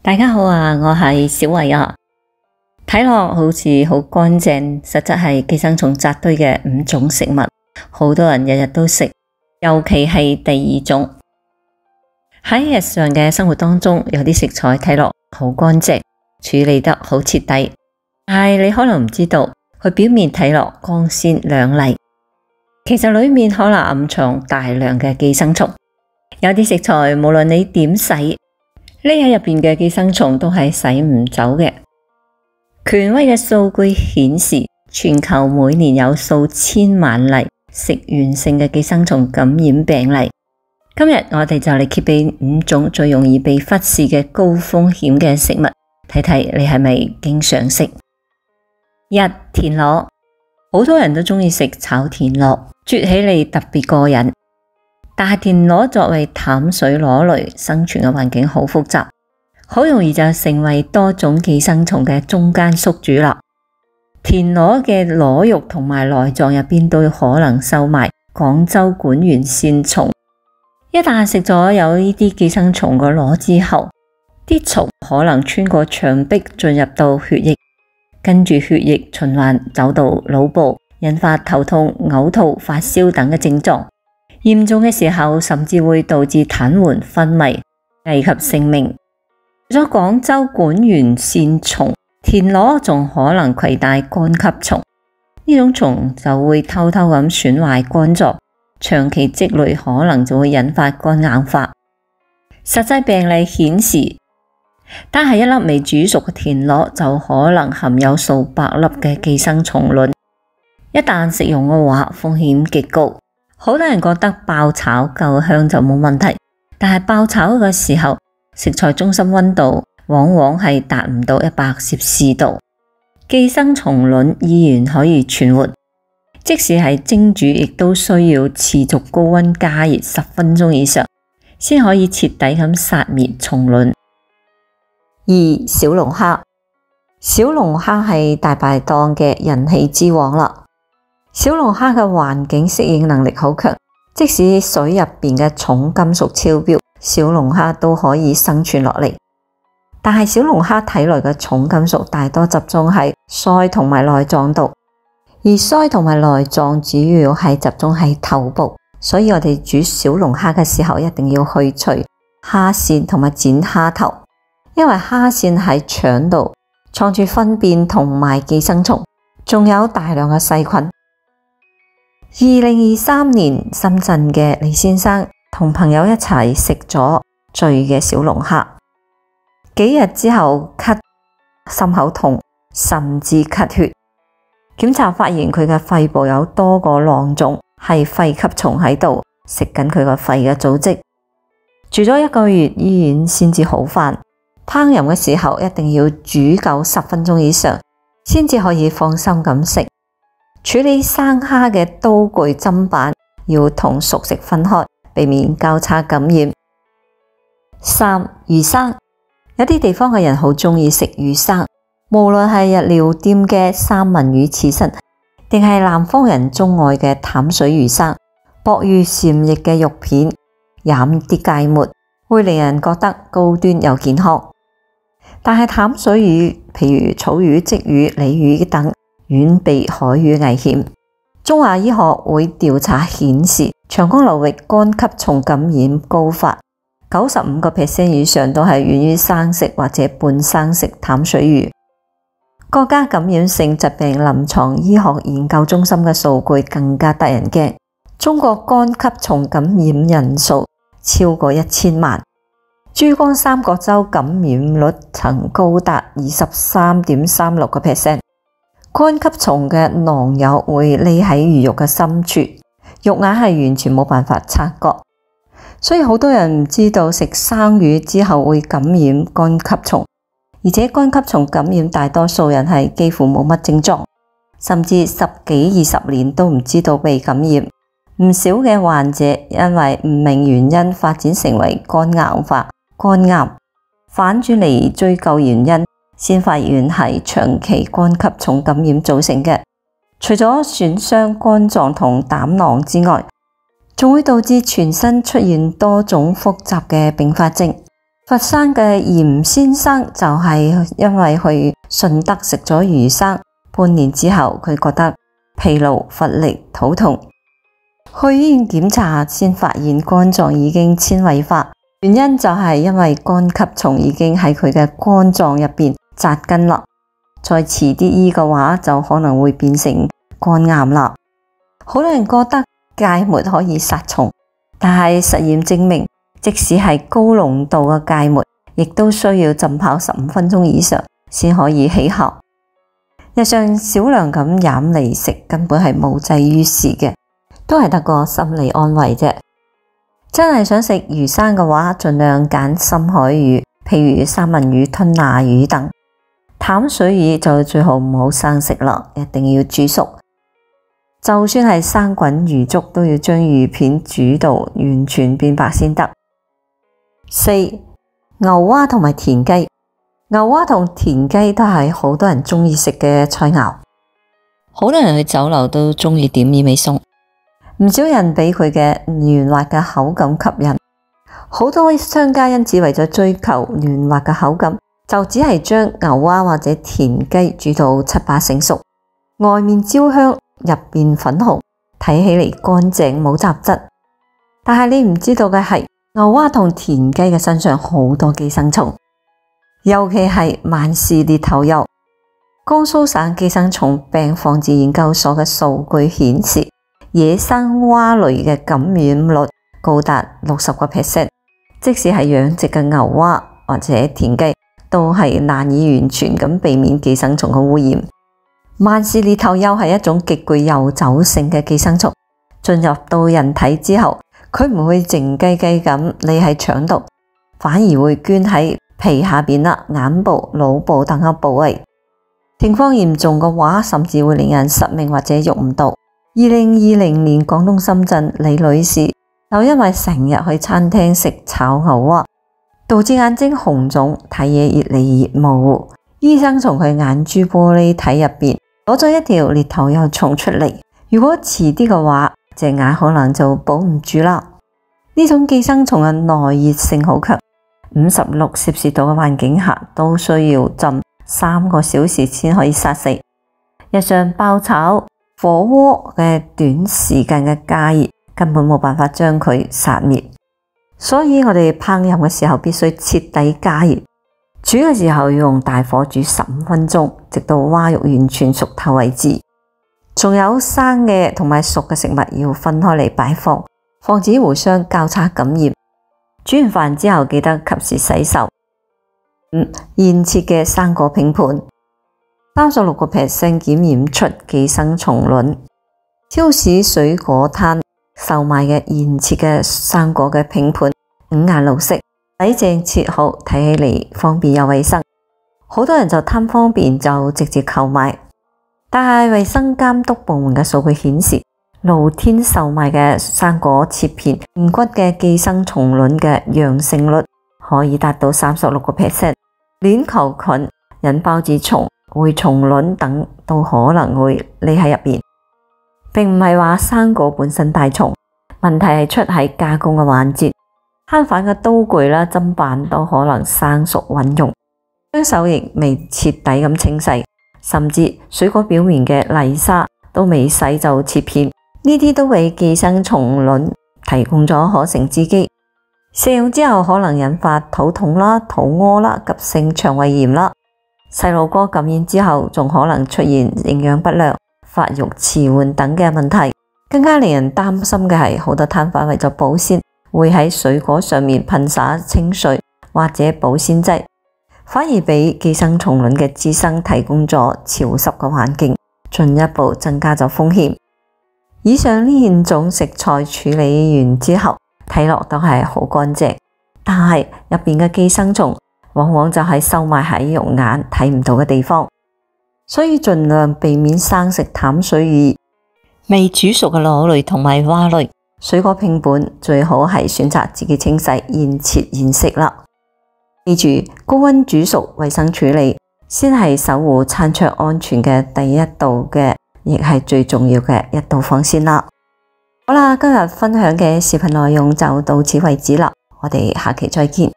大家好啊，我係小慧啊。睇落好似好乾淨，實質係寄生蟲扎堆嘅5種食物，好多人日日都食，尤其係第2種。喺日常嘅生活當中，有啲食材睇落好乾淨，處理得好徹底，但係你可能唔知道，佢表面睇落光鮮亮麗，其實裏面可能暗藏大量嘅寄生蟲。有啲食材無論你點洗，匿喺入邊嘅寄生蟲都係洗唔走嘅。權威嘅數據顯示，全球每年有數千萬例食源性嘅寄生蟲感染病例。今日我哋就嚟揭秘5種最容易被忽視嘅高風險嘅食物，睇睇你係咪經常食。1. 田螺，好多人都鍾意食炒田螺，啜起嚟特別過癮。但係田螺作為淡水螺類，生存嘅環境好複雜，好容易就成為多種寄生蟲嘅中間宿主啦。田螺嘅螺肉同埋內臟入邊都可能收埋廣州管源線蟲。一旦食咗有呢啲寄生蟲嘅螺之後，啲蟲可能穿過牆壁進入到血液，跟住血液循環走到腦部，引發頭痛、嘔吐、發燒等嘅症狀。嚴重嘅時候，甚至會導致癱瘓、昏迷，危及性命。除咗廣州管源線蟲，田螺仲可能攜帶肝吸蟲，呢種蟲就會偷偷咁損壞肝臟，長期積累可能就會引發肝硬化。實際病例顯示，單係一粒未煮熟嘅田螺就可能含有數百粒嘅寄生蟲卵，一旦食用嘅話，風險極高。好多人覺得爆炒夠香就冇問題，但係爆炒嘅時候，食材中心溫度往往係達唔到100攝氏度，寄生蟲卵依然可以存活。即使係蒸煮，亦都需要持續高溫加熱10分鐘以上，先可以徹底咁殺滅蟲卵。2. 小龍蝦，小龍蝦係大排檔嘅人氣之王啦。小龍蝦嘅環境適應能力好強，即使水入邊嘅重金屬超標，小龍蝦都可以生存落嚟。但係小龍蝦體內嘅重金屬大多集中喺鰓同埋內臟度，而鰓同埋內臟主要係集中喺頭部，所以我哋煮小龍蝦嘅時候一定要去除蝦線同埋剪蝦頭，因為蝦線喺腸度藏住糞便同埋寄生蟲，仲有大量嘅細菌。2023年，深圳嘅李先生同朋友一齊食咗醉嘅小龍蝦，幾日之後咳、心口痛，甚至咳血。檢查發現佢嘅肺部有多個囊腫，係肺吸蟲喺度食緊佢個肺嘅組織。住咗1個月醫院先至好返。烹飪嘅時候一定要煮夠10分鐘以上，先至可以放心咁食。處理生蝦嘅刀具砧板要同熟食分開，避免交叉感染。3. 魚生，有啲地方嘅人好鍾意食魚生，無論係日料店嘅三文魚刺身，定係南方人鍾愛嘅淡水魚生，薄如蟬翼嘅肉片，染啲芥末，會令人覺得高端又健康。但係淡水魚，譬如草魚、鯽魚、鯉魚等，遠比海魚危險。中華醫學會調查顯示，長江流域肝吸蟲感染高發，95% 以上都係源於生食或者半生食淡水魚。國家感染性疾病臨床醫學研究中心嘅數據更加得人驚，中國肝吸蟲感染人數超過1000萬，珠江三角洲感染率曾高達23.36%。肝吸蟲嘅囊友會匿喺魚肉嘅深處，肉眼係完全冇辦法察覺，所以好多人唔知道食生魚之後會感染肝吸蟲，而且肝吸蟲感染大多數人係幾乎冇乜症狀，甚至10幾20年都唔知道被感染。唔少嘅患者因為唔明原因發展成為肝硬化、肝癌，反轉嚟追究原因，先發現係長期肝吸蟲感染造成嘅。除咗損傷肝臟同膽囊之外，仲會導致全身出現多種複雜嘅併發症，佛山嘅嚴先生就係因為去順德食咗魚生，半年之後佢覺得疲勞、乏力、肚痛，去醫院檢查先發現肝臟已經纖維化，原因就係因為肝吸蟲已經喺佢嘅肝臟入邊扎根啦。再遲啲醫嘅話，就可能會變成肝癌啦。好多人覺得芥末可以殺蟲，但係實驗證明，即使係高濃度嘅芥末，亦都需要浸泡15分鐘以上先可以起效。日常少量咁飲嚟食，根本係無濟於事嘅，都係得個心理安慰啫。真係想食魚生嘅話，盡量揀深海魚，譬如三文魚、吞拿魚等。淡水魚就最好唔好生食啦，一定要煮熟。就算係生滾魚粥，都要將魚片煮到完全變白先得。4. 牛蛙同埋田雞。牛蛙同田雞都係好多人鍾意食嘅菜餚，好多人去酒樓都鍾意點呢味餸。唔少人俾佢嘅嫩滑嘅口感吸引，好多商家因此為咗追求嫩滑嘅口感，就只係將牛蛙或者田雞煮到7、8成熟，外面焦香，入邊粉紅，睇起嚟乾淨冇雜質。但係你唔知道嘅係，牛蛙同田雞嘅身上好多寄生蟲，尤其係萬氏裂頭蚴。江蘇省寄生蟲病防治研究所嘅數據顯示，野生蛙類嘅感染率高達60%，即使係養殖嘅牛蛙或者田雞，都係難以完全咁避免寄生蟲嘅污染。萬氏裂頭蚴係一種極具遊走性嘅寄生蟲，進入到人體之後，佢唔會靜雞雞咁匿喺腸度，反而會捐喺皮下邊啦、眼部、腦部等嘅部位。情況嚴重嘅話，甚至會令人失明或者喐唔到。2020年，廣東深圳李女士就因為成日去餐廳食炒牛蛙，導致眼睛紅腫，睇嘢越嚟越模糊。醫生從佢眼珠玻璃體入邊攞咗一條裂頭蚴蟲出嚟，如果遲啲嘅話，隻眼可能就保唔住啦。呢種寄生蟲嘅耐熱性好強，56攝氏度嘅環境下都需要浸3個小時先可以殺死。日常爆炒、火鍋嘅短時間嘅加熱根本冇辦法將佢殺滅，所以我哋烹飪嘅時候必須徹底加熱。煮嘅時候要用大火煮15分鐘，直到蛙肉完全熟透為止。仲有生嘅同埋熟嘅食物要分開嚟擺放，防止互相交叉感染。煮完飯之後記得及時洗手。現切嘅生果拼盤，36% 檢驗出寄生蟲卵。超市水果攤售賣嘅現切嘅生果嘅拼盤，5顏6色，洗淨切好，睇起嚟方便又衛生。好多人就貪方便就直接購買，但係衛生監督部門嘅數據顯示，露天售賣嘅生果切片面骨嘅寄生蟲卵嘅陽性率可以達到36%。鏈球菌、引孢子蟲、蛔蟲卵等都可能會匿喺入邊，並唔係話生果本身帶蟲，問題係出喺加工嘅環節。攤販嘅刀具啦、砧板都可能生熟混溶，將手亦未徹底咁清洗，甚至水果表面嘅泥沙都未洗就切片，呢啲都為寄生蟲卵提供咗可乘之機。食用之後可能引發肚痛啦、肚屙啦、急性腸胃炎啦。細路哥感染之後仲可能出現營養不良、發育遲緩等嘅問題。更加令人擔心嘅係，好多攤販為咗保鮮，會喺水果上面噴灑清水或者保鮮劑，反而俾寄生蟲卵嘅滋生提供咗潮濕嘅環境，進一步增加咗風險。以上呢兩種食材處理完之後，睇落都係好乾淨，但係入邊嘅寄生蟲往往就係收埋喺肉眼睇唔到嘅地方，所以盡量避免生食淡水魚、未煮熟嘅螺類同埋蛙類。水果拼盤最好係選擇自己清洗、現切現食啦。記住，高溫煮熟、衛生處理先係守護餐桌安全嘅第一道嘅，亦係最重要嘅一道防線啦。好啦，今日分享嘅視頻內容就到此為止啦，我哋下期再見。